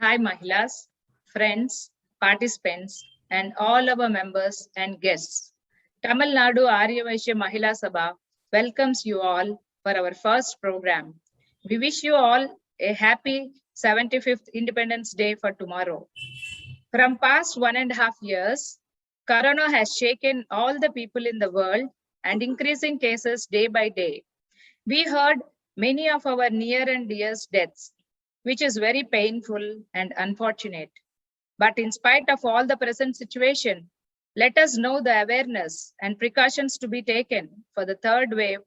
Hi, Mahilas, friends, participants, and all our members and guests. Tamil Nadu Aryavaishya Mahila Sabha welcomes you all for our first program. We wish you all a happy 75th Independence Day for tomorrow. From past 1.5 years, Corona has shaken all the people in the world and increasing cases day by day. We heard many of our near and dearest deaths, which is very painful and unfortunate. But in spite of all the present situation, let us know the awareness and precautions to be taken for the third wave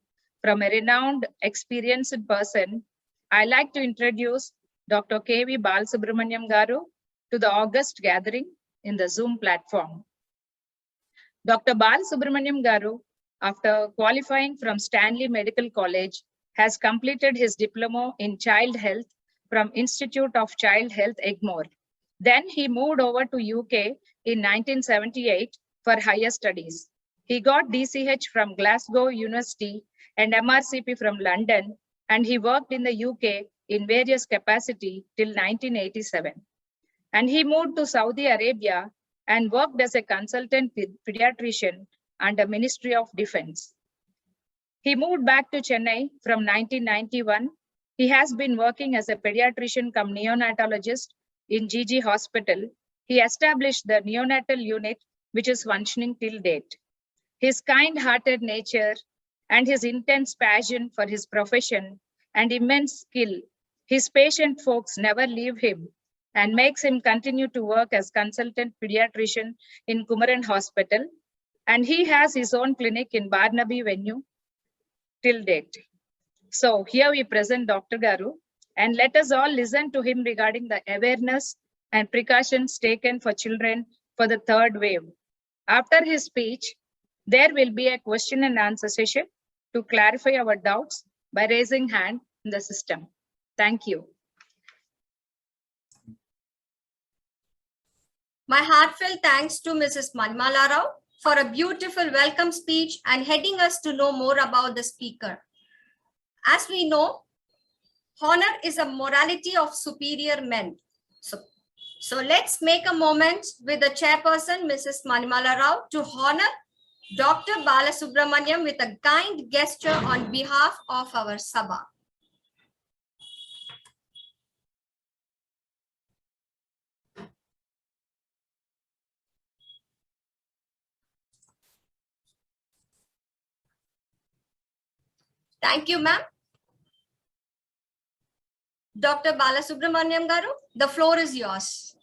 from a renowned, experienced person. I like to introduce Dr. K.V. Balasubramaniam Garu to the August gathering in the Zoom platform. Dr. Balasubramaniam Garu, after qualifying from Stanley Medical College, has completed his diploma in child health from Institute of Child Health, Egmore. Then he moved over to UK in 1978 for higher studies. He got DCH from Glasgow University and MRCP from London, and he worked in the UK in various capacity till 1987. And he moved to Saudi Arabia and worked as a consultant pediatrician under Ministry of Defense. He moved back to Chennai from 1991. He has been working as a pediatrician cum neonatologist in GG Hospital. He established the neonatal unit, which is functioning till date. His kind-hearted nature and his intense passion for his profession and immense skill, his patient folks never leave him and makes him continue to work as consultant pediatrician in Kumaran Hospital. And he has his own clinic in Barnaby Venue till date. So here we present Dr. Garu, and let us all listen to him regarding the awareness and precautions taken for children for the third wave. After his speech, there will be a question and answer session to clarify our doubts by raising hand in the system. Thank you. My heartfelt thanks to Mrs. Manimala Rao for a beautiful welcome speech and heading us to know more about the speaker. As we know, honor is a morality of superior men. So let's make a moment with the chairperson, Mrs. Manimala Rao, to honor Dr. Balasubramaniam with a kind gesture on behalf of our Sabha. Thank you, ma'am. Dr. Balasubramaniam Garu, the floor is yours.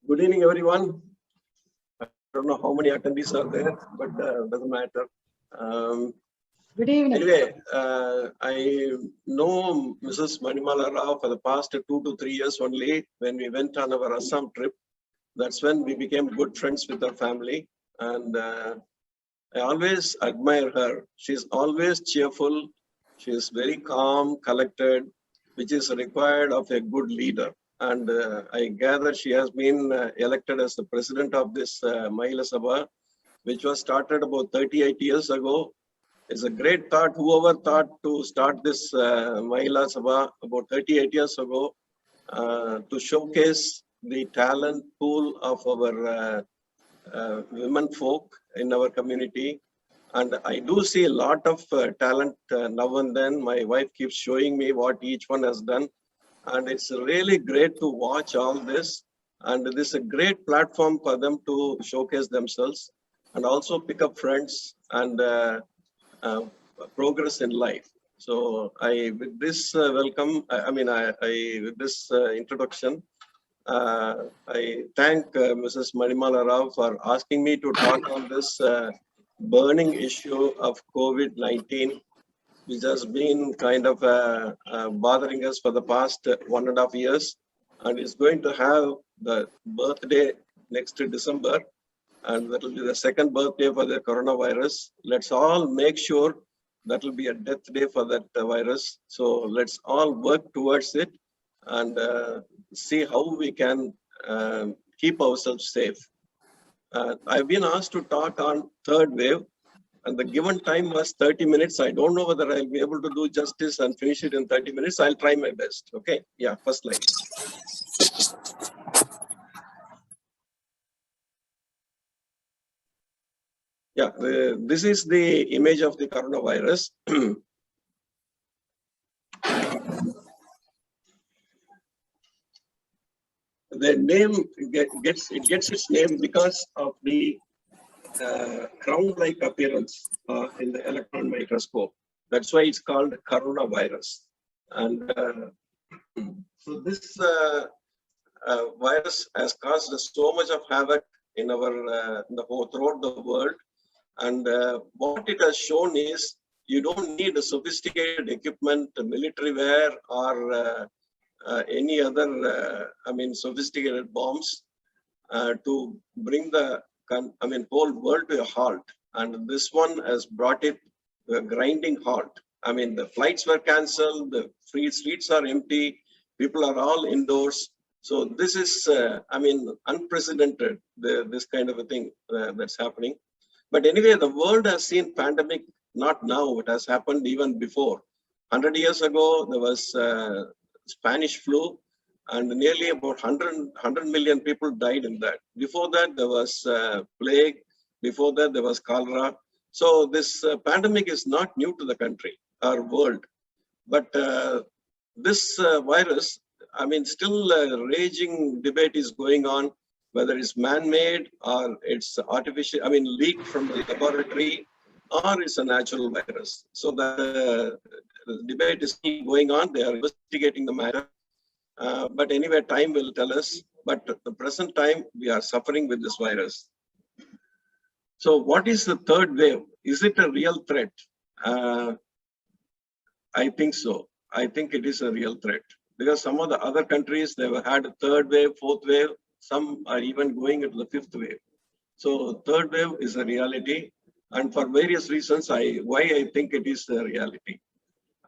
Good evening, everyone. I don't know how many attendees are there, but doesn't matter. Good evening. Anyway, I know Mrs. Manimala Rao for the past 2 to 3 years only. When we went on our Assam trip, that's when we became good friends with her family. And I always admire her. She's always cheerful. She is very calm, collected, which is required of a good leader. And I gather she has been elected as the president of this Mahila Sabha, which was started about 38 years ago. It's a great thought. Whoever thought to start this Mahila Sabha about 38 years ago to showcase the talent pool of our women folk in our community. And I do see a lot of talent now and then. My wife keeps showing me what each one has done. And it's really great to watch all this. And this is a great platform for them to showcase themselves and also pick up friends and progress in life. So with this welcome, with this introduction, I thank Mrs. Manimala Rao for asking me to talk on this burning issue of COVID-19, which has been kind of bothering us for the past 1.5 years, and it's going to have the birthday next December, and that will be the second birthday for the coronavirus. Let's all make sure that will be a death day for that virus. So let's all work towards it and see how we can keep ourselves safe. I've been asked to talk on third wave, and the given time was 30 minutes. I don't know whether I'll be able to do justice and finish it in 30 minutes. I'll try my best. Okay. Yeah, first slide. Yeah, this is the image of the coronavirus. The name gets its name because of the crown-like appearance in the electron microscope. That's why it's called coronavirus. And so this virus has caused so much of havoc in our throughout the world. And what it has shown is you don't need a sophisticated equipment, military wear, or any other, sophisticated bombs to bring the whole world to a halt. And this one has brought it to a grinding halt. I mean, the flights were cancelled, the free streets are empty, people are all indoors. So this is, unprecedented, this kind of a thing that's happening. But anyway, the world has seen pandemic, not now, it has happened even before. 100 years ago, there was Spanish flu, and nearly about 100 million people died in that. Before that, there was plague. Before that, there was cholera. So this pandemic is not new to the country, our world. But this virus, still raging debate is going on, whether it's man-made or it's artificial, leaked from the laboratory, or it's a natural virus. So the debate is still going on. They are investigating the matter. But anyway, time will tell us. But at the present time, we are suffering with this virus. So what is the third wave? Is it a real threat? I think so. I think it is a real threat. Because some of the other countries, they've had a third wave, fourth wave. Some are even going into the fifth wave. So third wave is a reality. And for various reasons, why I think it is a reality.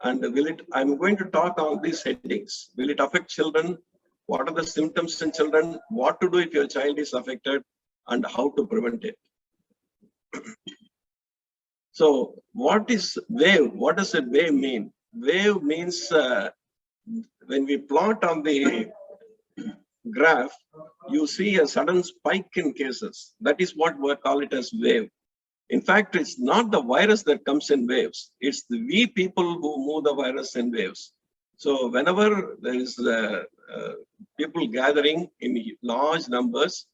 And I'm going to talk on these headings. Will it affect children? What are the symptoms in children? What to do if your child is affected? And how to prevent it? So what is wave? What does a wave mean? Wave means when we plot on the graph, you see a sudden spike in cases. That is what we call it as wave. In fact, it's not the virus that comes in waves. It's we people who move the virus in waves. So whenever there is people gathering in large numbers,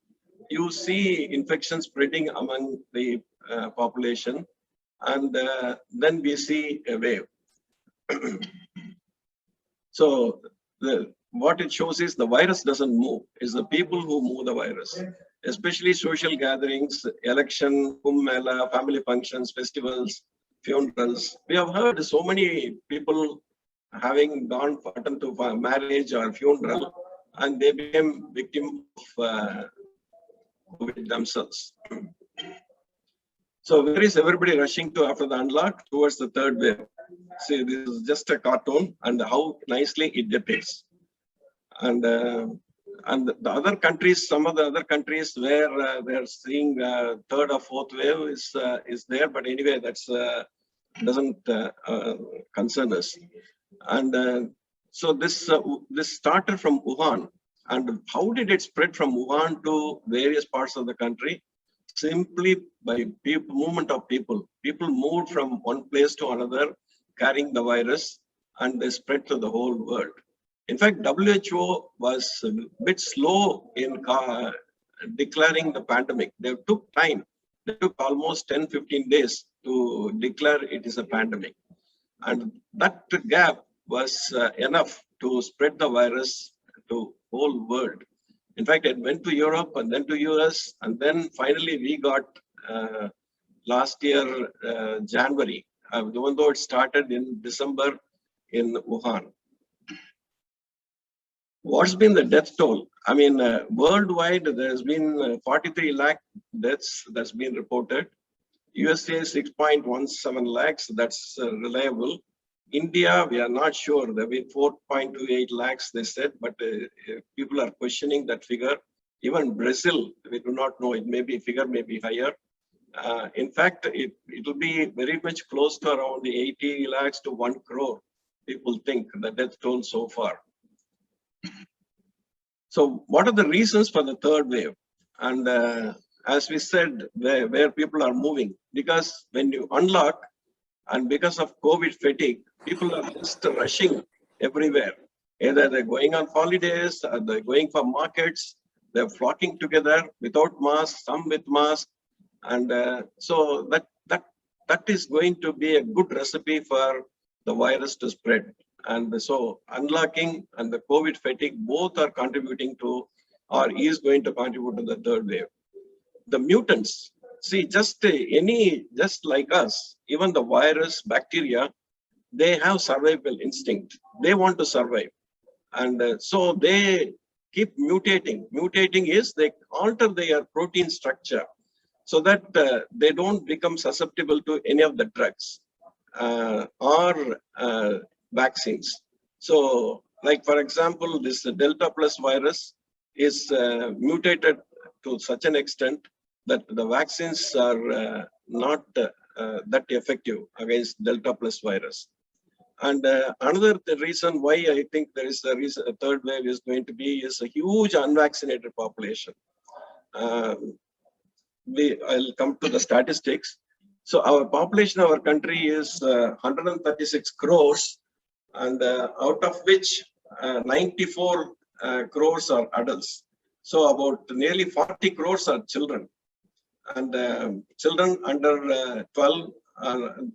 you see infection spreading among the population, and then we see a wave. So what it shows is the virus doesn't move. It's the people who move the virus. Especially social gatherings, election, Kumbh Mela, family functions, festivals, funerals. We have heard so many people having gone to marriage or funeral, and they became victim of COVID themselves. So where is everybody rushing to after the unlock? Towards the third wave. See, this is just a cartoon, and how nicely it depicts. And the other countries, some of the other countries where they're seeing third or fourth wave is there, but anyway, that's doesn't concern us. And so this started from Wuhan. And how did it spread from Wuhan to various parts of the country? Simply by movement of people. People moved from one place to another, carrying the virus, and they spread to the whole world. In fact, WHO was a bit slow in declaring the pandemic. They took time. They took almost 10-15 days to declare it is a pandemic. And that gap was enough to spread the virus to whole world. In fact, it went to Europe and then to US, and then finally we got last year, January, even though it started in December in Wuhan. What's been the death toll? Worldwide, there's been 43 lakh deaths that's been reported. USA 6.17 lakhs, that's reliable. India, we are not sure. There have been 4.28 lakhs, they said, but people are questioning that figure. Even Brazil, we do not know, it may be figure may be higher. In fact, it will be very much close to around the 80 lakhs to 1 crore. People think the death toll so far. So what are the reasons for the third wave? And as we said, where people are moving, because when you unlock and because of COVID fatigue, people are just rushing everywhere. Either they're going on holidays, or they're going for markets, they're flocking together without masks, some with masks. And so that is going to be a good recipe for the virus to spread. And so unlocking and the COVID fatigue both are contributing to, or is going to contribute to the third wave. The mutants, see, just like us, even the virus, bacteria, they have survival instinct. They want to survive. And so they keep mutating. Mutating is they alter their protein structure so that they don't become susceptible to any of the drugs or vaccines. So, like for example, this Delta Plus virus is mutated to such an extent that the vaccines are not that effective against Delta Plus virus. And another reason why I think there is a reason a third wave is going to be is a huge unvaccinated population. I'll come to the statistics. So our population of our country is 136 crores, and out of which 94 crores are adults. So about nearly 40 crores are children, and children under 12,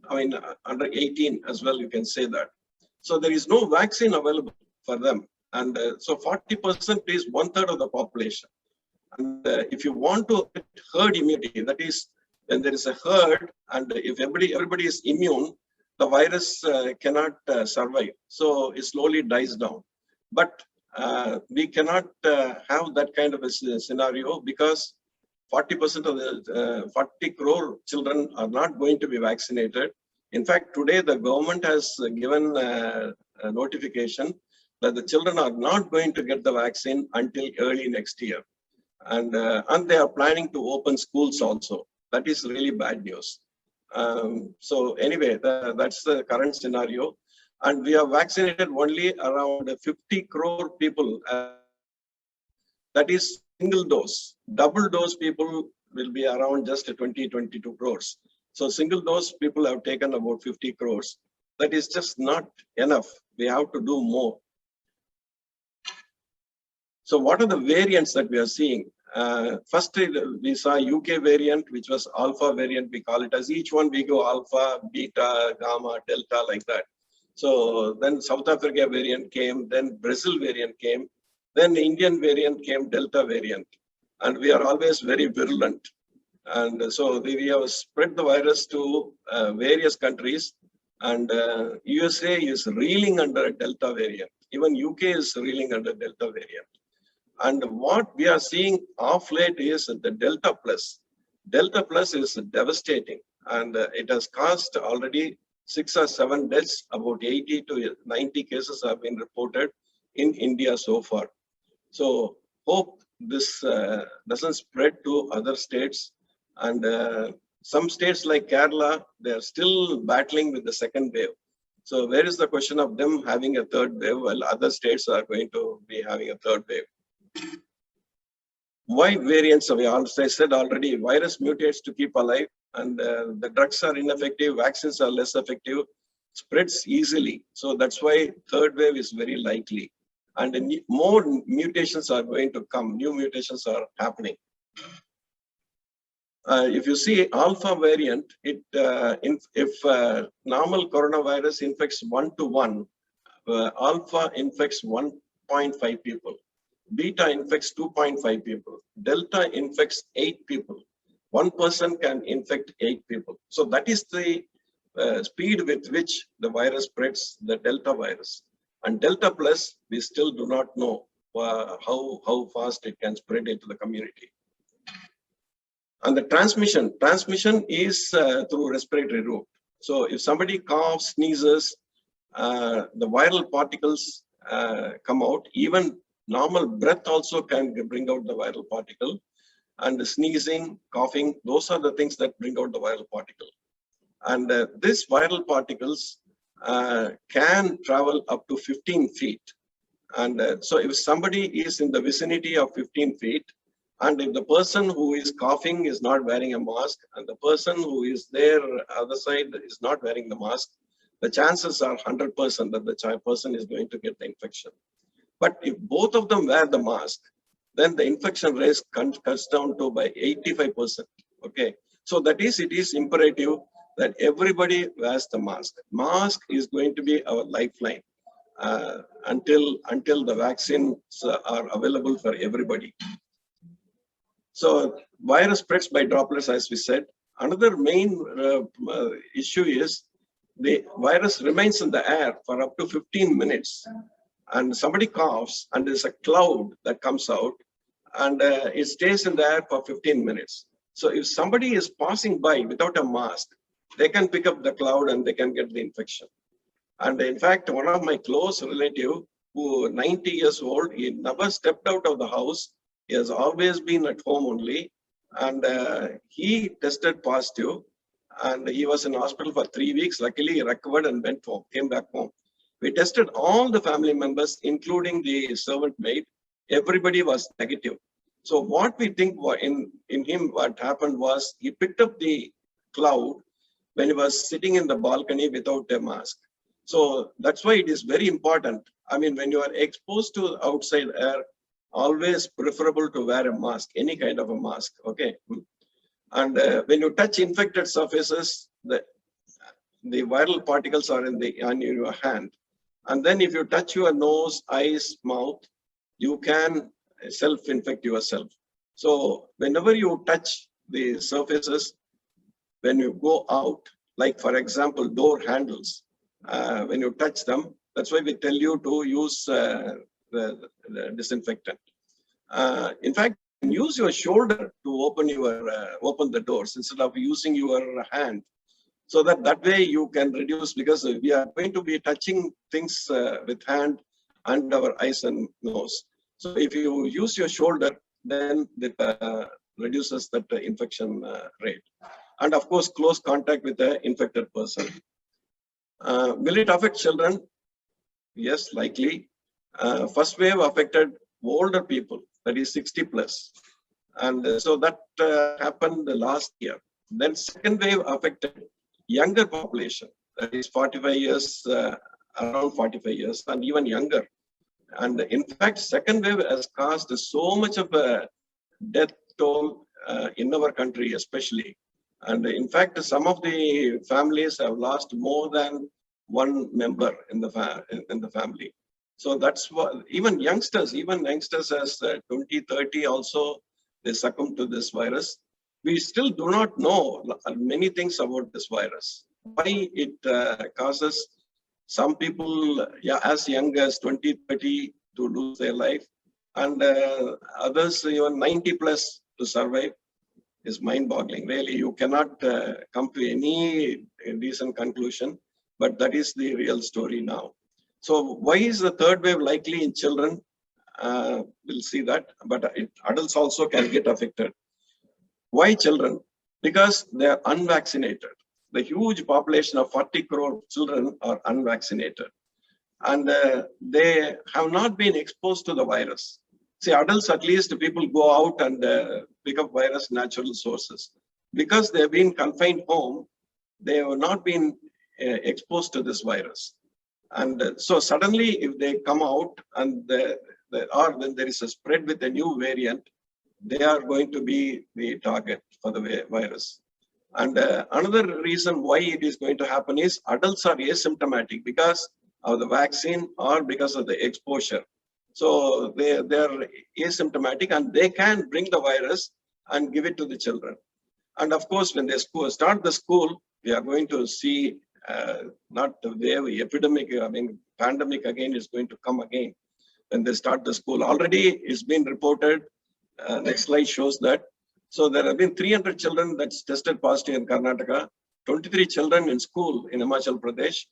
under 18 as well, you can say that. So there is no vaccine available for them. And so 40% is 1/3 of the population. And if you want to get herd immunity, that is, when there is a herd and if everybody is immune, the virus cannot survive. So it slowly dies down. But we cannot have that kind of a scenario because 40% of the 40 crore children are not going to be vaccinated. In fact, today the government has given a notification that the children are not going to get the vaccine until early next year. And they are planning to open schools also. That is really bad news. So anyway, that's the current scenario. And we have vaccinated only around 50 crore people. That is single dose. Double dose people will be around just 22 crores. So single dose people have taken about 50 crores. That is just not enough. We have to do more. So what are the variants that we are seeing? First, we saw UK variant, which was alpha variant. We call it as each one we go alpha, beta, gamma, delta, like that. So then South Africa variant came, then Brazil variant came, then the Indian variant came, Delta variant. And we are always very virulent. And so we have spread the virus to various countries. And USA is reeling under a Delta variant. Even UK is reeling under Delta variant. And what we are seeing off late is the Delta Plus. Delta Plus is devastating, and it has caused already 6 or 7 deaths. About 80 to 90 cases have been reported in India so far. So hope this doesn't spread to other states. And some states like Kerala, they are still battling with the second wave. So where is the question of them having a third wave while other states are going to be having a third wave? Why variants? As I said already, virus mutates to keep alive, and the drugs are ineffective, vaccines are less effective, spreads easily. So that's why third wave is very likely. And more mutations are going to come, new mutations are happening. If you see alpha variant, if normal coronavirus infects 1 to 1, alpha infects 1.5 people. Beta infects 2.5 people. Delta infects 8 people. One person can infect 8 people. So that is the speed with which the virus spreads, the Delta virus. And Delta Plus, we still do not know how fast it can spread into the community. And the transmission is through respiratory route. So if somebody coughs, sneezes, the viral particles come out. Even normal breath also can bring out the viral particle. And sneezing, coughing, those are the things that bring out the viral particle. And these viral particles can travel up to 15 feet. And so if somebody is in the vicinity of 15 feet, and if the person who is coughing is not wearing a mask, and the person who is there other side is not wearing the mask, the chances are 100% that the person is going to get the infection. But if both of them wear the mask, then the infection risk cuts down to by 85%. Okay, so that is, it is imperative that everybody wears the mask. Mask is going to be our lifeline until the vaccines are available for everybody. So virus spreads by droplets, as we said. Another main issue is the virus remains in the air for up to 15 minutes. And somebody coughs and there's a cloud that comes out, and it stays in the air for 15 minutes. So if somebody is passing by without a mask, they can pick up the cloud and they can get the infection. And in fact, one of my close relative, who 90 years old, he never stepped out of the house. He has always been at home only. And he tested positive, and he was in hospital for 3 weeks. Luckily, he recovered and went home, came back home. We tested all the family members, including the servant maid. Everybody was negative. So what we think in him, what happened was he picked up the cloud when he was sitting in the balcony without a mask. So that's why it is very important. I mean, when you are exposed to outside air, always preferable to wear a mask, any kind of a mask, okay? And when you touch infected surfaces, the viral particles are on your hand. And then if you touch your nose, eyes, mouth, you can self-infect yourself. So whenever you touch the surfaces, when you go out, like for example, door handles, when you touch them, that's why we tell you to use the disinfectant. In fact, use your shoulder to open the doors instead of using your hand. So that way you can reduce, because we are going to be touching things with hand and our eyes and nose. So if you use your shoulder, then it reduces that infection rate. And of course, close contact with the infected person. Will it affect children? Yes, likely. First wave affected older people, that is 60 plus. And so that happened last year. Then second wave affected younger population, that is 45 years, around 45 years, and even younger. And in fact, second wave has caused so much of a death toll in our country, especially. And in fact, some of the families have lost more than one member in the family. So that's what even youngsters as 20, 30 also, they succumb to this virus. We still do not know many things about this virus. Why it causes some people as young as 20, 30 to lose their life, and others even 90 plus to survive is mind-boggling. Really, you cannot come to any decent conclusion, but that is the real story now. So why is the third wave likely in children? We'll see that, but adults also can get affected. Why children? Because they are unvaccinated. The huge population of 40 crore children are unvaccinated, and they have not been exposed to the virus. See, adults, at least people go out and pick up virus natural sources. Because they have been confined home, they have not been exposed to this virus. And so suddenly if they come out and when there is a spread with a new variant, they are going to be the target for the virus. And another reason why it is going to happen is adults are asymptomatic because of the vaccine or because of the exposure. So they are asymptomatic and they can bring the virus and give it to the children. And of course, when they start the school, we are going to see not the wave, epidemic, I mean, pandemic again is going to come again when they start the school. Already it's been reported, next slide shows that. So there have been 300 children that's tested positive in Karnataka, 23 children in school in Himachal Pradesh,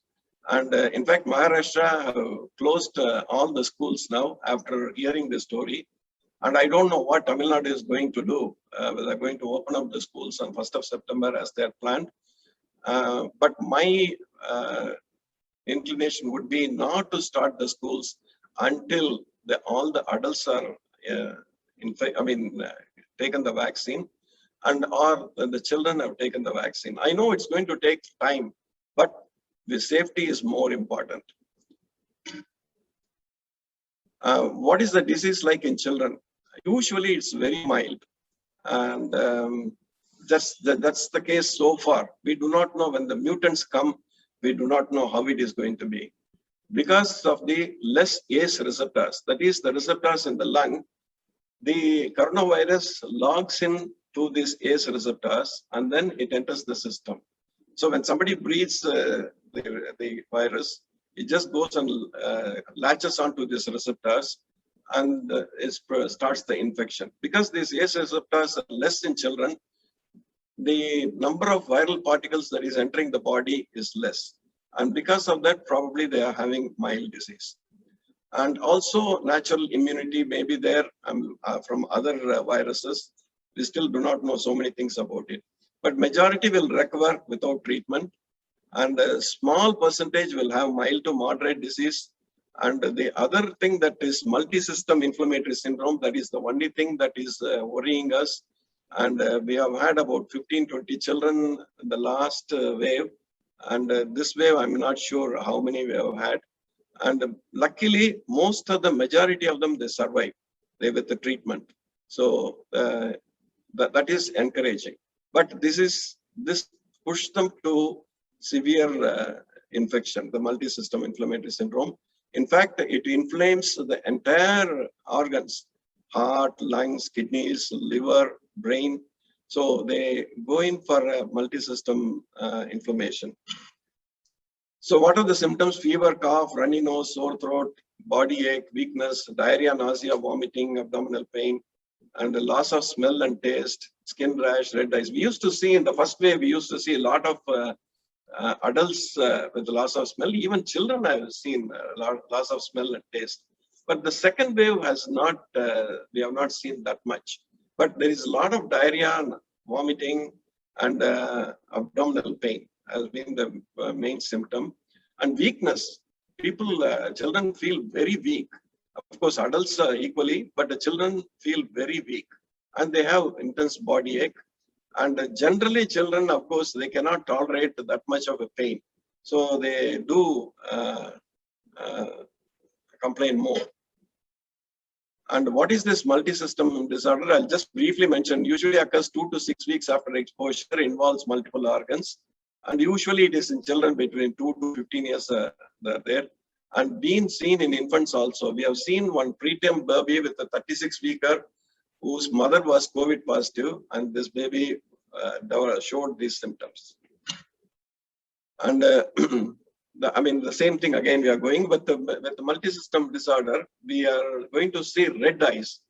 And in fact, Maharashtra have closed all the schools now after hearing this story. And I don't know what Tamil Nadu is going to do. Whether they're going to open up the schools on 1st of September as they're planned. But my inclination would be not to start the schools until all the adults are, taken the vaccine, and or the children have taken the vaccine. I know it's going to take time, but the safety is more important. What is the disease like in children? Usually it's very mild, and that's the case so far. We do not know when the mutants come. We do not know how it is going to be. Because of the less ACE receptors, that is the receptors in the lung, the coronavirus logs in to these ACE receptors and then it enters the system. So when somebody breathes the virus, it just goes and latches onto these receptors and starts the infection. Because these ACE receptors are less in children, the number of viral particles that is entering the body is less. And because of that, probably they are having mild disease. And also natural immunity may be there from other viruses. We still do not know so many things about it. But majority will recover without treatment. And a small percentage will have mild to moderate disease. And the other thing that is multi-system inflammatory syndrome, that is the only thing that is worrying us. And we have had about 15-20 children in the last wave. And this wave, I'm not sure how many we have had. And luckily, most of the majority of them, they survive with the treatment. So that is encouraging. But this pushed them to severe infection, the multi-system inflammatory syndrome. In fact, it inflames the entire organs, heart, lungs, kidneys, liver, brain. So they go in for a multi-system inflammation. So what are the symptoms? Fever, cough, runny nose, sore throat, body ache, weakness, diarrhea, nausea, vomiting, abdominal pain, and the loss of smell and taste, skin rash, red eyes. We used to see in the first wave, we used to see a lot of adults with loss of smell. Even children have seen loss of smell and taste. But the second wave has not, we have not seen that much. But there is a lot of diarrhea, vomiting, and abdominal pain has been the main symptom. And weakness. Children feel very weak. Of course, adults equally, but the children feel very weak. And they have intense body ache. And generally, children, of course, they cannot tolerate that much of a pain. So they do complain more. And what is this multi-system disorder? I'll just briefly mention. Usually occurs 2 to 6 weeks after exposure, involves multiple organs. And usually it is in children between 2 to 15 years there. And being seen in infants also. We have seen one preterm baby with a 36-weeker whose mother was COVID positive, and this baby showed these symptoms. And the same thing again we are going with the multi-system disorder. We are going to see red eyes,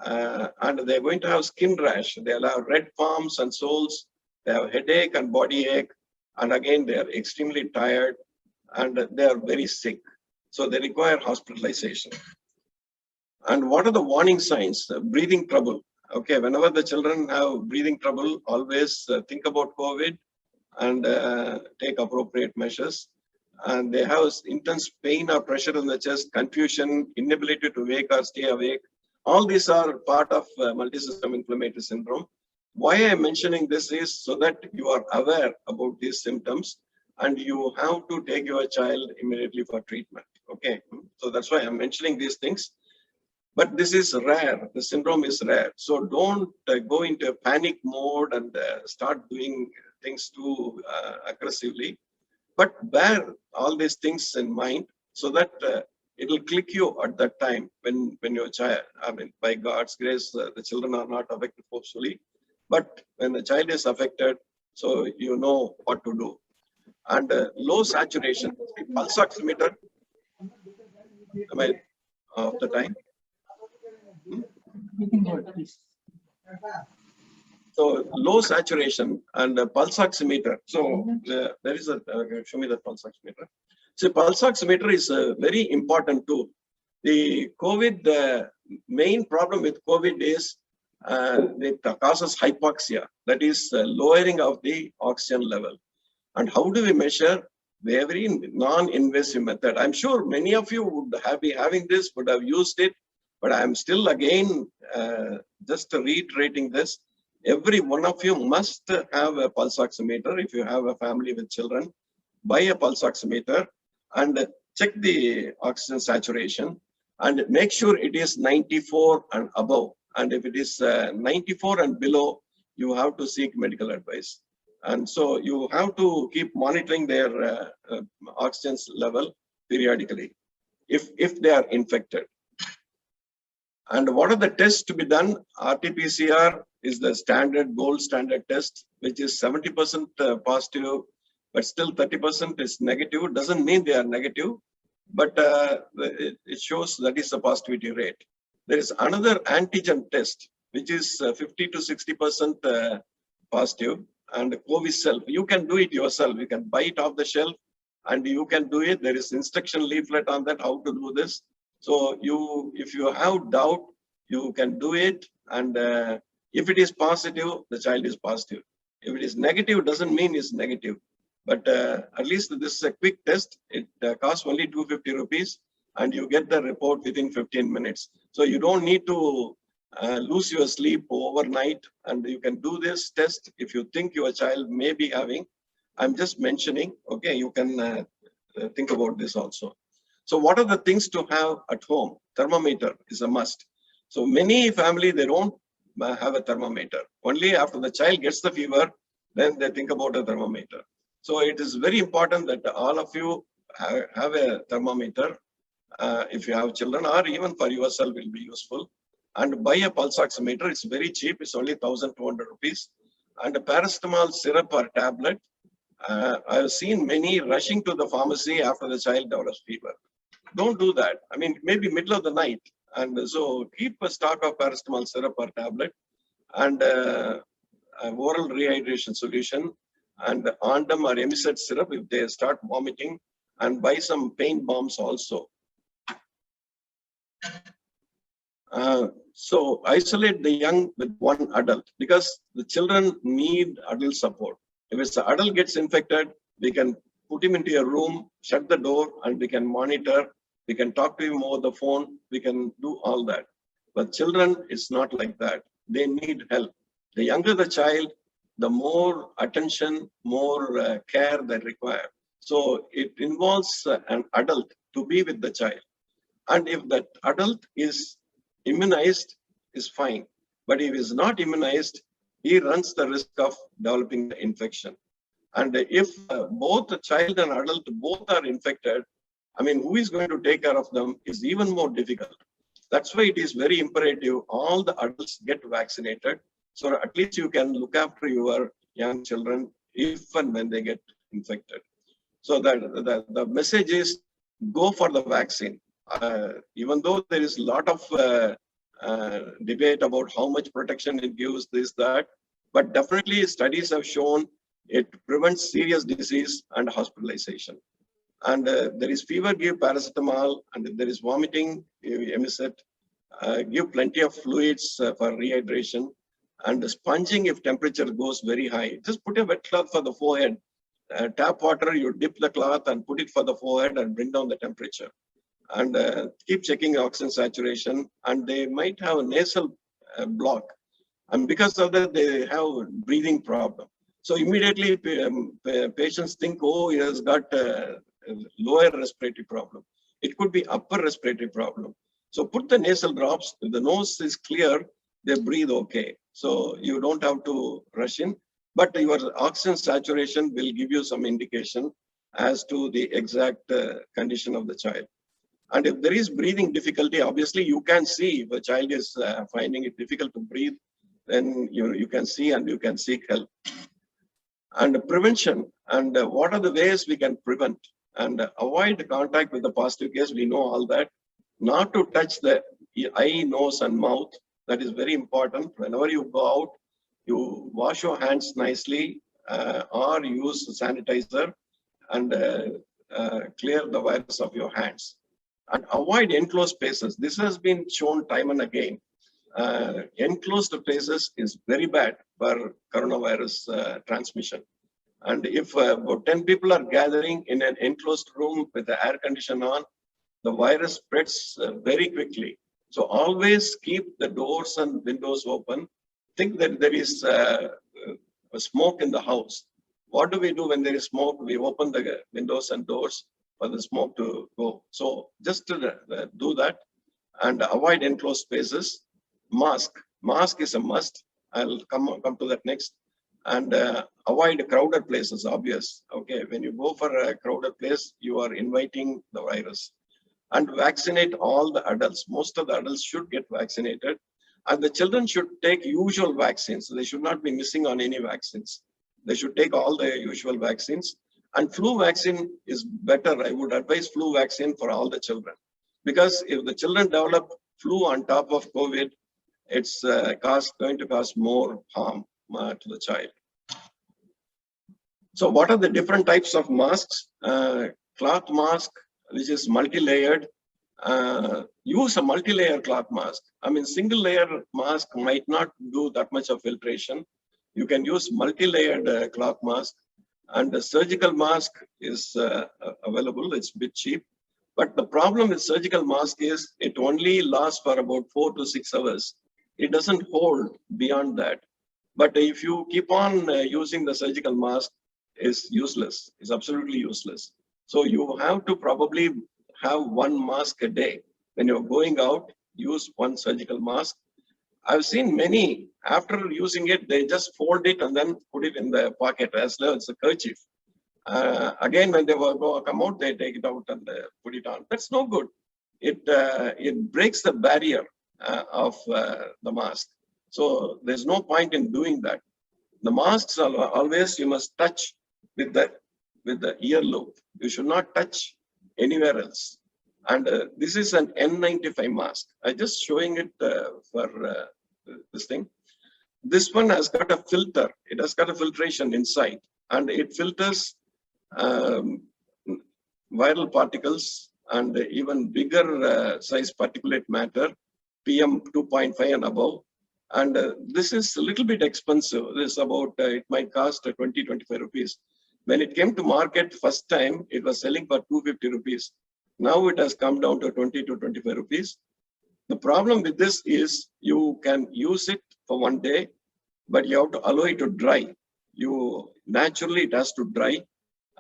and they are going to have skin rash. They'll have red palms and soles. They have headache and body ache, and again they are extremely tired, and they are very sick. So they require hospitalization. And what are the warning signs? Breathing trouble. Okay, whenever the children have breathing trouble, always think about COVID and take appropriate measures. And they have intense pain or pressure in the chest, confusion, inability to wake or stay awake. All these are part of multi-system inflammatory syndrome. Why I'm mentioning this is so that you are aware about these symptoms and you have to take your child immediately for treatment. Okay, so that's why I'm mentioning these things. But this is rare. The syndrome is rare. So don't go into panic mode and start doing things too aggressively. But bear all these things in mind so that it will click you at that time when your child, by God's grace, the children are not affected forcefully. But when the child is affected, so you know what to do. And low saturation, pulse oximeter, of the time. So low saturation and pulse oximeter. So there is show me the pulse oximeter. So pulse oximeter is a very important tool. The COVID, main problem with COVID is it causes hypoxia, that is lowering of the oxygen level. And how do we measure? Very non-invasive method. I'm sure many of you would be having this, would have used it, but I'm still again just reiterating this. Every one of you must have a pulse oximeter. If you have a family with children, buy a pulse oximeter and check the oxygen saturation and make sure it is 94 and above. And if it is 94 and below, you have to seek medical advice. And so you have to keep monitoring their oxygen level periodically if they are infected. And what are the tests to be done? RT-PCR is the standard gold standard test, which is 70% positive, but still 30% is negative. Doesn't mean they are negative, but it shows that is the positivity rate. There is another antigen test, which is 50 to 60% positive. And Coviself, you can do it yourself. You can buy it off the shelf and you can do it. There is instruction leaflet on that, how to do this. So if you have doubt, you can do it. And if it is positive, the child is positive. If it is negative, doesn't mean it's negative. But at least this is a quick test. It costs only 250 rupees and you get the report within 15 minutes. So you don't need to lose your sleep overnight, and you can do this test if you think your child may be having. I'm just mentioning, okay, you can think about this also. So what are the things to have at home? Thermometer is a must. So many family, they don't have a thermometer. Only after the child gets the fever, then they think about a thermometer. So it is very important that all of you have a thermometer. If you have children, or even for yourself will be useful. And buy a pulse oximeter. It's very cheap. It's only 1,200 rupees. And a paracetamol syrup or tablet. I've seen many rushing to the pharmacy after the child develops fever. Don't do that. I mean, maybe middle of the night. And so keep a stock of paracetamol syrup or tablet and oral rehydration solution and Ondam or Emised syrup if they start vomiting, and buy some pain bombs also. So isolate the young with one adult because the children need adult support. If it's the adult gets infected, we can put him into a room, shut the door, and we can monitor. We can talk to him over the phone. We can do all that. But children, it's not like that. They need help. The younger the child, the more attention, more care they require. So it involves an adult to be with the child. And if that adult is immunized, is fine. But if he is not immunized, he runs the risk of developing the infection. And if both the child and adult both are infected, I mean, who is going to take care of them is even more difficult. That's why it is very imperative all the adults get vaccinated. So at least you can look after your young children if and when they get infected. So that the message is go for the vaccine. Even though there is a lot of debate about how much protection it gives, this, that, but definitely studies have shown it prevents serious disease and hospitalization. And there is fever, give paracetamol, and if there is vomiting, Emised. Give plenty of fluids for rehydration, and sponging if temperature goes very high. Just put a wet cloth for the forehead. Tap water, you dip the cloth and put it for the forehead and bring down the temperature. And keep checking oxygen saturation. And they might have a nasal block. And because of that, they have a breathing problem. So immediately patients think, oh, he has got a lower respiratory problem. It could be upper respiratory problem. So put the nasal drops. If the nose is clear, they breathe okay. So you don't have to rush in. But your oxygen saturation will give you some indication as to the exact condition of the child. And if there is breathing difficulty, obviously you can see if a child is finding it difficult to breathe, then you can see and you can seek help. And prevention, and what are the ways we can prevent and avoid contact with the positive case, we know all that. Not to touch the eye, nose and mouth, that is very important. Whenever you go out, you wash your hands nicely or use sanitizer and clear the virus of your hands. And avoid enclosed spaces. This has been shown time and again. Enclosed places is very bad for coronavirus transmission. And if about 10 people are gathering in an enclosed room with the air condition on, the virus spreads very quickly. So always keep the doors and windows open. Think that there is a smoke in the house. What do we do when there is smoke? We open the windows and doors for the smoke to go. So just to do that and avoid enclosed spaces. Mask is a must. I'll come to that next. And avoid crowded places, obvious. Okay, when you go for a crowded place, you are inviting the virus. And vaccinate all the adults. Most of the adults should get vaccinated. And the children should take usual vaccines. They should not be missing on any vaccines. They should take all the usual vaccines. And flu vaccine is better. I would advise flu vaccine for all the children. Because if the children develop flu on top of COVID, it's going to cause more harm to the child. So what are the different types of masks? Cloth mask, which is multi-layered. Use a multi-layer cloth mask. I mean, single layer mask might not do that much of filtration. You can use multi-layered cloth mask. And the surgical mask is available. It's a bit cheap. But the problem with surgical mask is it only lasts for about 4 to 6 hours. It doesn't hold beyond that. But if you keep on using the surgical mask, it's useless. It's absolutely useless. So you have to probably have one mask a day. When you're going out, use one surgical mask. I've seen many, after using it, they just fold it and then put it in the pocket as though it's a kerchief. Again, when they come out, they take it out and put it on. That's no good. It breaks the barrier of the mask. So there's no point in doing that. The masks are always, you must touch with the ear loop. You should not touch anywhere else. And this is an N95 mask. I'm just showing it for this thing. This one has got a filter. It has got a filtration inside, and it filters viral particles and even bigger size particulate matter, PM 2.5 and above. And this is a little bit expensive. This is about, it might cost 20-25 rupees. When it came to market first time, it was selling for 250 rupees. Now it has come down to 20 to 25 rupees. The problem with this is you can use it for one day, but you have to allow it to dry. Naturally it has to dry,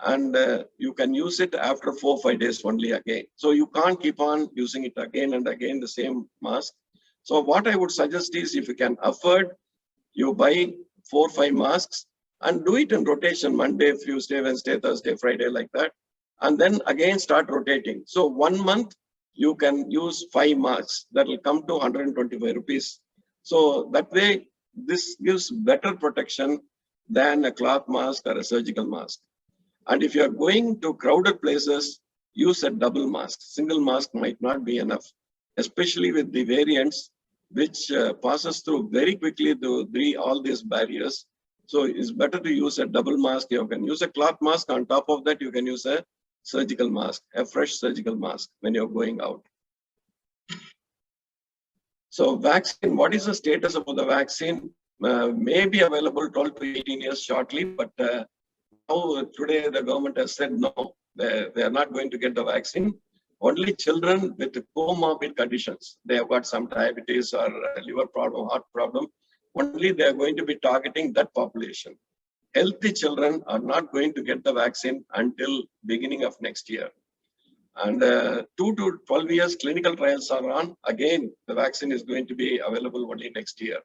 and you can use it after 4 or 5 days only again. So you can't keep on using it again and again, the same mask. So what I would suggest is, if you can afford, you buy 4 or 5 masks and do it in rotation, Monday, Tuesday, Wednesday, Thursday, Friday, like that. And then again start rotating. So 1 month, you can use 5 masks. That will come to 125 rupees. So that way, this gives better protection than a cloth mask or a surgical mask. And if you are going to crowded places, use a double mask. Single mask might not be enough, especially with the variants, which passes through very quickly to all these barriers. So it's better to use a double mask. You can use a cloth mask. On top of that, you can use a surgical mask, a fresh surgical mask when you're going out. So vaccine, what is the status of the vaccine? May be available 12 to 18 years shortly, but now today the government has said no, they are not going to get the vaccine. Only children with comorbid conditions, they have got some diabetes or liver problem, heart problem, only they are going to be targeting that population. Healthy children are not going to get the vaccine until beginning of next year. And 2 to 12 years clinical trials are on. Again, the vaccine is going to be available only next year.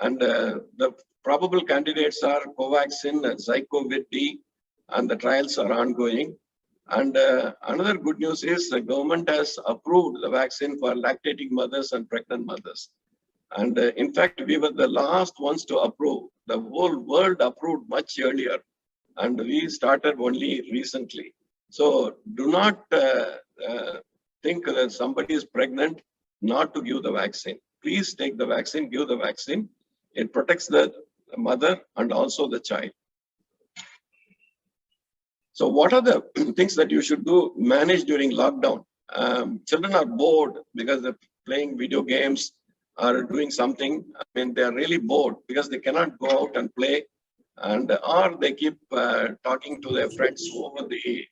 And the probable candidates are Covaxin and ZyCoV-D, and the trials are ongoing. And another good news is the government has approved the vaccine for lactating mothers and pregnant mothers. And in fact, we were the last ones to approve. The whole world approved much earlier, and we started only recently. So do not think that somebody is pregnant not to give the vaccine. Please take the vaccine, give the vaccine. It protects the mother and also the child. So what are the things that you should do, manage during lockdown? Children are bored because they're playing video games or doing something. I mean, they're really bored because they cannot go out and play, and or they keep talking to their friends over the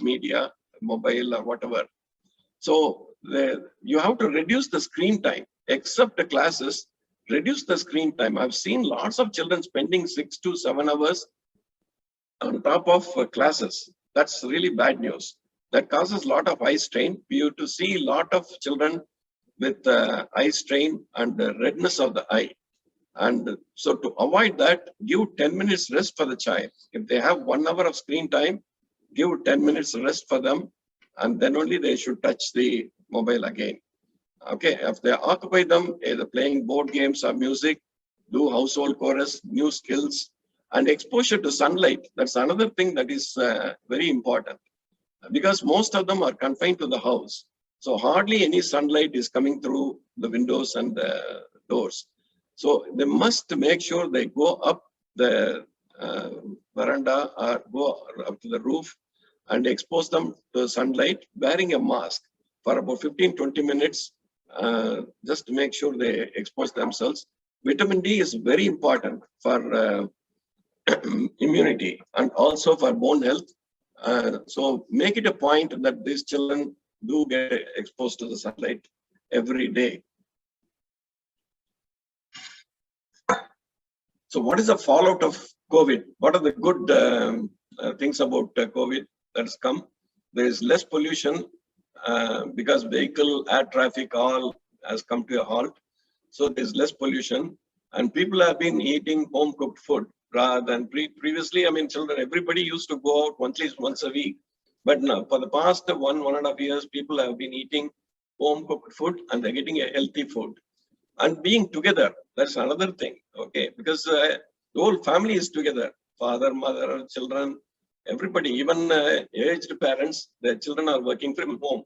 media, mobile or whatever. So you have to reduce the screen time, except the classes, reduce the screen time. I've seen lots of children spending 6 to 7 hours on top of classes. That's really bad news. That causes a lot of eye strain. We used to see a lot of children with eye strain and redness of the eye. And so to avoid that, give 10 minutes rest for the child. If they have 1 hour of screen time, give 10 minutes rest for them, and then only they should touch the mobile again. Okay, if they occupy them, either playing board games or music, do household chorus, new skills, and exposure to sunlight. That's another thing that is very important, because most of them are confined to the house. So hardly any sunlight is coming through the windows and the doors. So they must make sure they go up the veranda or go up to the roof and expose them to sunlight, wearing a mask for about 15-20 minutes, just to make sure they expose themselves. Vitamin D is very important for immunity and also for bone health. So make it a point that these children do get exposed to the sunlight every day. So what is the fallout of COVID? What are the good things about COVID that has come? There is less pollution because vehicle, air traffic, all has come to a halt. So there's less pollution, and people have been eating home cooked food rather than previously. I mean, children, everybody used to go out at least once a week. But now, for the past 1.5 years, people have been eating home cooked food, and they're getting a healthy food. And being together, that's another thing, okay? Because the whole family is together, father, mother, children, everybody, even aged parents, their children are working from home.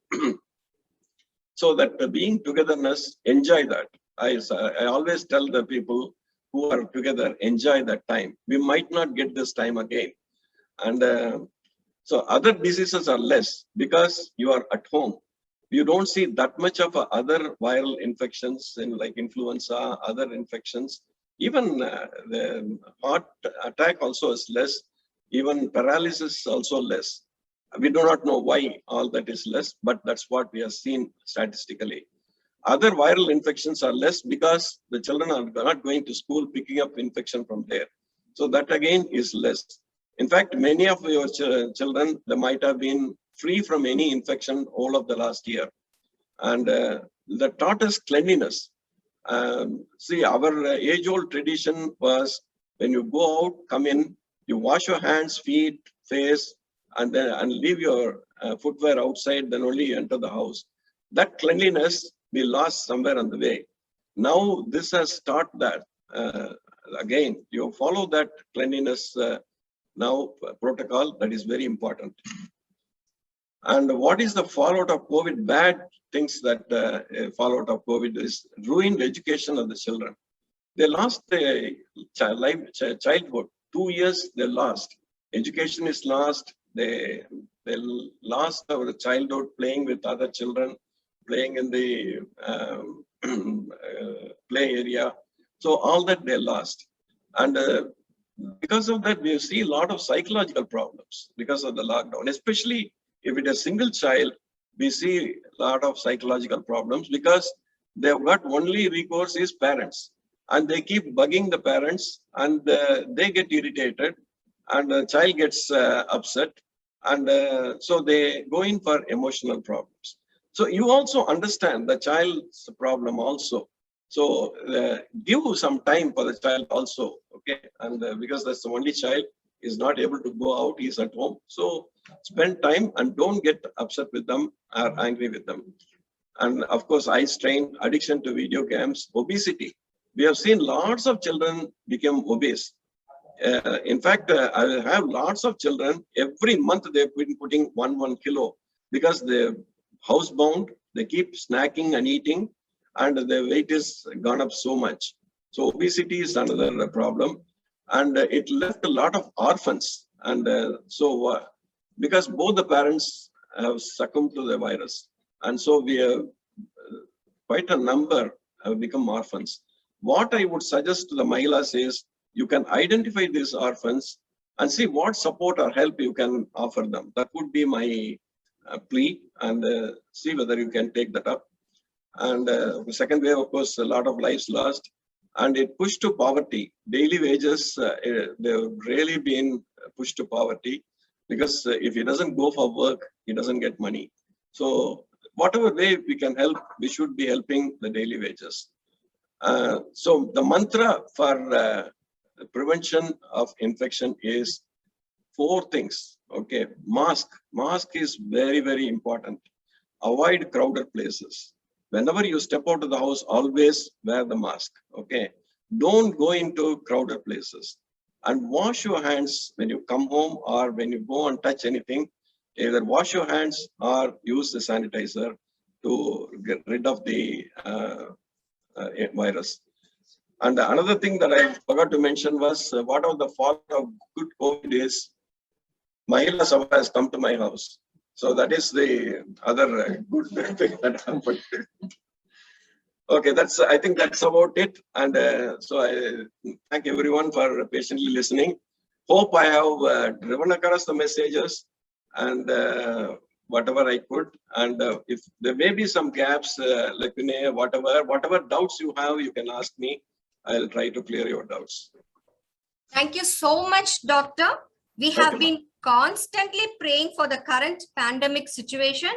So that being togetherness, enjoy that. I always tell the people who are together, enjoy that time. We might not get this time again. And so other diseases are less because you are at home. You don't see that much of other viral infections in like influenza, other infections. Even the heart attack also is less. Even paralysis also less. We do not know why all that is less, but that's what we have seen statistically. Other viral infections are less because the children are not going to school picking up infection from there. So that again is less. In fact, many of your children, they might have been free from any infection all of the last year. And that taught us cleanliness. See, our age-old tradition was when you go out, come in, you wash your hands, feet, face, and leave your footwear outside, then only you enter the house. That cleanliness we lost somewhere on the way. Now this has taught that again, you follow that cleanliness now protocol, that is very important. And what is the fallout of COVID? Bad things that fallout of COVID is ruined education of the children. They lost their childhood. 2 years they lost. Education is lost. They lost our childhood playing with other children, playing in the play area. So all that they lost. And because of that, we see a lot of psychological problems because of the lockdown, especially if it is a single child, we see a lot of psychological problems because they've got only recourse is parents, and they keep bugging the parents, and they get irritated, and the child gets upset, and so they go in for emotional problems. So you also understand the child's problem also. So give some time for the child also, okay? And because that's the only child, is not able to go out, he's at home. So spend time and don't get upset with them or angry with them. And of course, eye strain, addiction to video games, obesity. We have seen lots of children become obese. In fact, I have lots of children, every month they've been putting 1 kilo because they're housebound, they keep snacking and eating, and their weight is gone up so much. So obesity is another problem. And it left a lot of orphans. And so because both the parents have succumbed to the virus. And so we have quite a number have become orphans. What I would suggest to the Mahilas is you can identify these orphans and see what support or help you can offer them. That would be my plea, and see whether you can take that up. And the second wave, of course, a lot of lives lost, and it pushed to poverty. Daily wages, they've really been pushed to poverty, because if he doesn't go for work, he doesn't get money. So whatever way we can help, we should be helping the daily wages. So the mantra for the prevention of infection is 4 things. Okay, mask is very, very important. Avoid crowded places. Whenever you step out of the house, always wear the mask. Okay, don't go into crowded places, and wash your hands when you come home or when you go and touch anything. Either wash your hands or use the sanitizer to get rid of the virus. And another thing that I forgot to mention was what of the fall of good COVID is Mahila Sabha has come to my house. So that is the other good thing that happened. Okay, I think that's about it. And so I thank everyone for patiently listening. Hope I have driven across the messages and whatever I could. And if there may be some gaps, like whatever doubts you have, you can ask me. I'll try to clear your doubts. Thank you so much, Doctor. We have been constantly praying for the current pandemic situation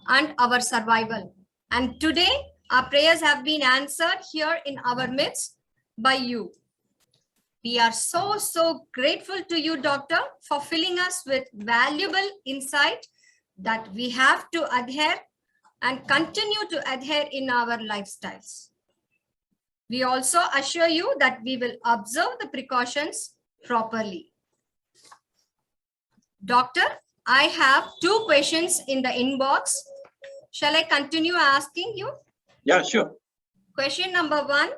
and our survival. And today, our prayers have been answered here in our midst by you. We are so grateful to you, Doctor, for filling us with valuable insight that we have to adhere and continue to adhere in our lifestyles. We also assure you that we will observe the precautions properly. Doctor, I have 2 questions in the inbox. Shall I continue asking you? Yeah, sure. Question number 1.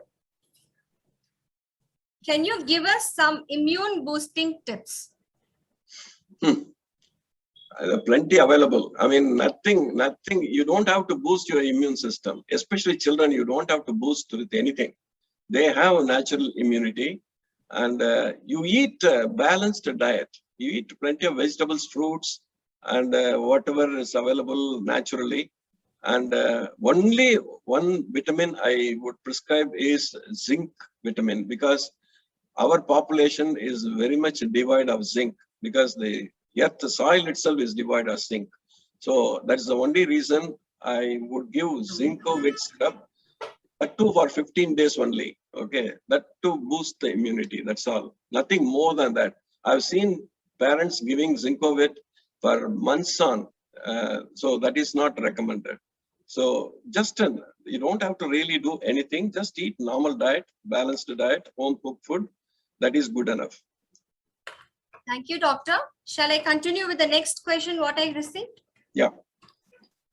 Can you give us some immune boosting tips? Plenty available. I mean, nothing, you don't have to boost your immune system, especially children. You don't have to boost with anything. They have natural immunity, and you eat a balanced diet. You eat plenty of vegetables, fruits, and whatever is available naturally. And only one vitamin I would prescribe is zinc vitamin, because our population is very much devoid of zinc, because the soil itself is devoid of zinc. So that's the only reason I would give Zinco-Vit syrup, but for 15 days only. Okay, that to boost the immunity. That's all. Nothing more than that. I've seen parents giving Zinco-Vit for months on. So that is not recommended. So just you don't have to really do anything. Just eat normal diet, balanced diet, home cooked food. That is good enough. Thank you, Doctor. Shall I continue with the next question, what I received? Yeah.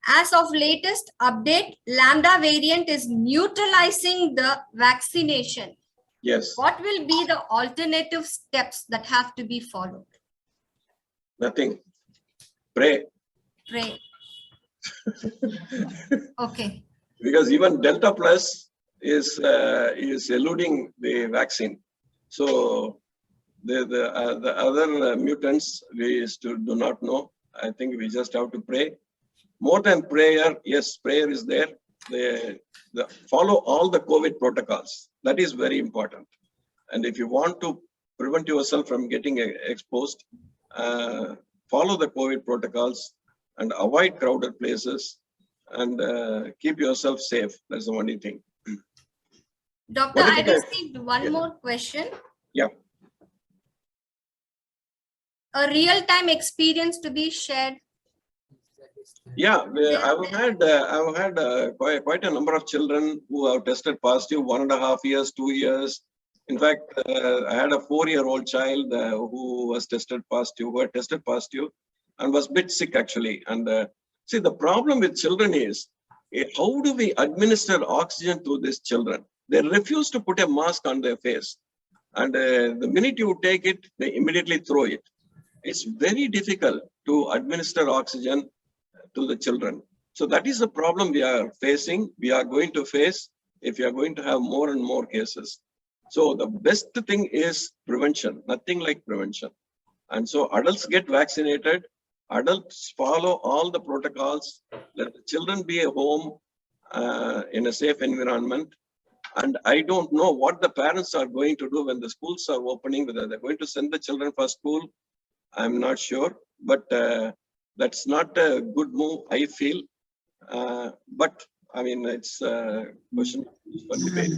As of latest update, Lambda variant is neutralizing the vaccination. Yes. What will be the alternative steps that have to be followed? Nothing. Pray. Pray. Okay. Because even Delta Plus is eluding the vaccine. So the other mutants we still do not know. I think we just have to pray. More than prayer, yes, prayer is there. Follow all the COVID protocols. That is very important. And if you want to prevent yourself from getting exposed, follow the COVID protocols and avoid crowded places, and keep yourself safe. That's the only thing. Doctor, I received one more question. Yeah. A real-time experience to be shared. Yeah, I've had quite a number of children who have tested positive 1.5 years, 2 years. In fact, I had a 4-year-old child who had tested positive and was a bit sick actually. And see, the problem with children is, how do we administer oxygen to these children? They refuse to put a mask on their face. And the minute you take it, they immediately throw it. It's very difficult to administer oxygen to the children. So that is the problem we are facing, we are going to face if you are going to have more and more cases. So the best thing is prevention, nothing like prevention. And so adults get vaccinated, adults follow all the protocols, let the children be at home in a safe environment. And I don't know what the parents are going to do when the schools are opening, whether they're going to send the children for school. I'm not sure, but that's not a good move, I feel. But I mean, it's a question for debate.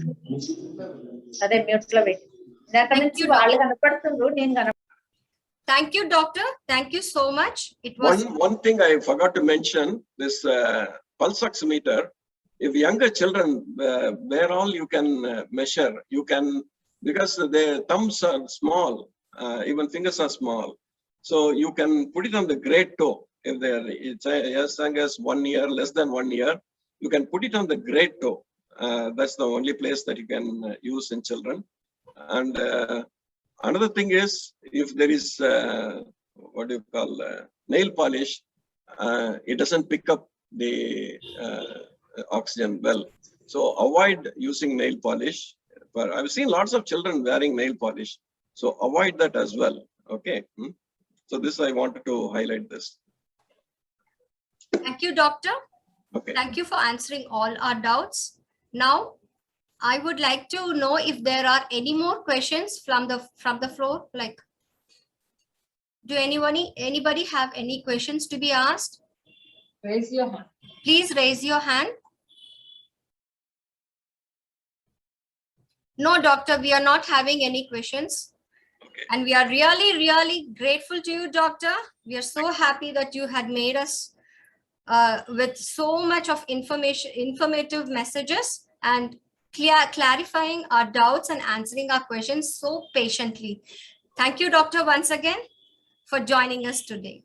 అదే mute లో పెట్టి ఇందాక నుంచి వాళ్ళు కనపడుతుండ్రు నేను Thank you, doctor. Thank you so much. It was one thing I forgot to mention, this pulse oximeter. If younger children, where all you can measure, you can, because their thumbs are small, even fingers are small. So you can put it on the great toe. If they're as young as 1 year, less than 1 year, you can put it on the great toe. That's the only place that you can use in children. And another thing is, if there is, what do you call, nail polish, it doesn't pick up the oxygen well. So avoid using nail polish. But I've seen lots of children wearing nail polish. So avoid that as well. Okay. So this, I wanted to highlight this. Thank you, doctor. Okay. Thank you for answering all our doubts. Now, I would like to know if there are any more questions from the floor. Like, do anybody have any questions to be asked? Raise your hand. Please raise your hand. No, doctor, we are not having any questions. Okay. And we are really, really grateful to you, doctor. We are so happy that you had made us with so much of informative messages and clarifying our doubts and answering our questions so patiently. Thank you, doctor, once again for joining us today.